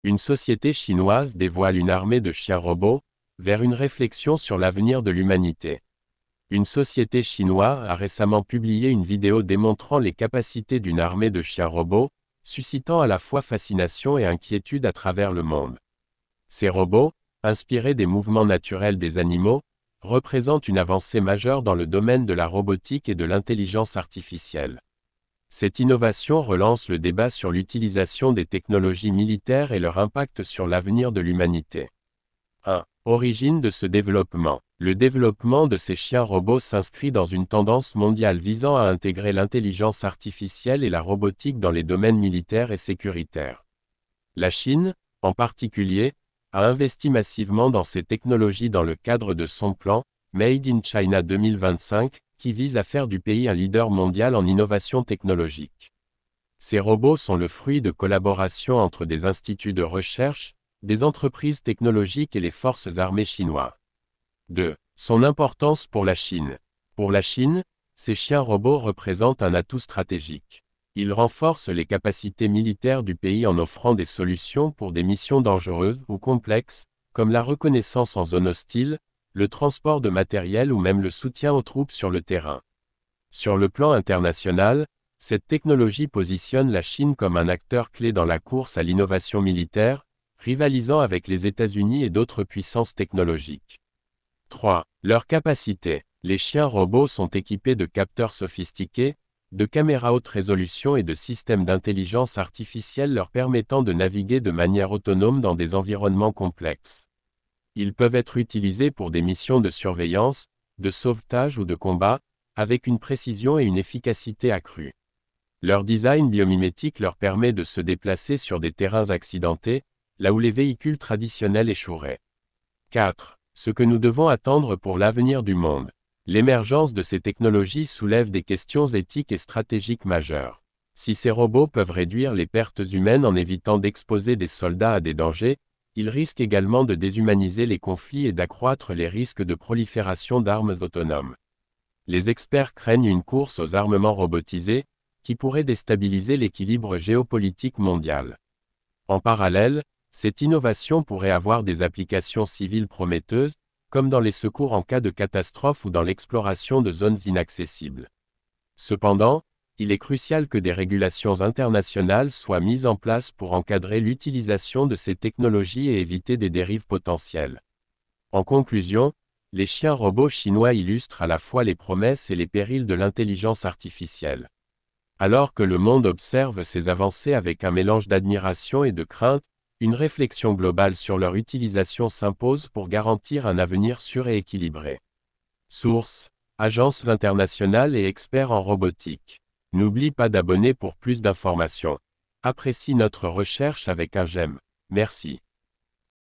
Une société chinoise dévoile une armée de chiens robots, vers une réflexion sur l'avenir de l'humanité. Une société chinoise a récemment publié une vidéo démontrant les capacités d'une armée de chiens robots, suscitant à la fois fascination et inquiétude à travers le monde. Ces robots, inspirés des mouvements naturels des animaux, représentent une avancée majeure dans le domaine de la robotique et de l'intelligence artificielle. Cette innovation relance le débat sur l'utilisation des technologies militaires et leur impact sur l'avenir de l'humanité. 1. Origine de ce développement. Le développement de ces chiens robots s'inscrit dans une tendance mondiale visant à intégrer l'intelligence artificielle et la robotique dans les domaines militaires et sécuritaires. La Chine, en particulier, a investi massivement dans ces technologies dans le cadre de son plan « Made in China 2025 », qui vise à faire du pays un leader mondial en innovation technologique. Ces robots sont le fruit de collaborations entre des instituts de recherche, des entreprises technologiques et les forces armées chinoises. 2. Son importance pour la Chine. Pour la Chine, ces chiens robots représentent un atout stratégique. Ils renforcent les capacités militaires du pays en offrant des solutions pour des missions dangereuses ou complexes, comme la reconnaissance en zone hostile, le transport de matériel ou même le soutien aux troupes sur le terrain. Sur le plan international, cette technologie positionne la Chine comme un acteur clé dans la course à l'innovation militaire, rivalisant avec les États-Unis et d'autres puissances technologiques. 3. Leur capacité. Les chiens robots sont équipés de capteurs sophistiqués, de caméras haute résolution et de systèmes d'intelligence artificielle leur permettant de naviguer de manière autonome dans des environnements complexes. Ils peuvent être utilisés pour des missions de surveillance, de sauvetage ou de combat, avec une précision et une efficacité accrues. Leur design biomimétique leur permet de se déplacer sur des terrains accidentés, là où les véhicules traditionnels échoueraient. 4. Ce que nous devons attendre pour l'avenir du monde. L'émergence de ces technologies soulève des questions éthiques et stratégiques majeures. Si ces robots peuvent réduire les pertes humaines en évitant d'exposer des soldats à des dangers, ils risquent également de déshumaniser les conflits et d'accroître les risques de prolifération d'armes autonomes. Les experts craignent une course aux armements robotisés, qui pourrait déstabiliser l'équilibre géopolitique mondial. En parallèle, cette innovation pourrait avoir des applications civiles prometteuses, comme dans les secours en cas de catastrophe ou dans l'exploration de zones inaccessibles. Cependant, il est crucial que des régulations internationales soient mises en place pour encadrer l'utilisation de ces technologies et éviter des dérives potentielles. En conclusion, les chiens robots chinois illustrent à la fois les promesses et les périls de l'intelligence artificielle. Alors que le monde observe ces avancées avec un mélange d'admiration et de crainte, une réflexion globale sur leur utilisation s'impose pour garantir un avenir sûr et équilibré. Source: agences internationales et experts en robotique. N'oublie pas d'abonner pour plus d'informations. Apprécie notre recherche avec un j'aime. Merci.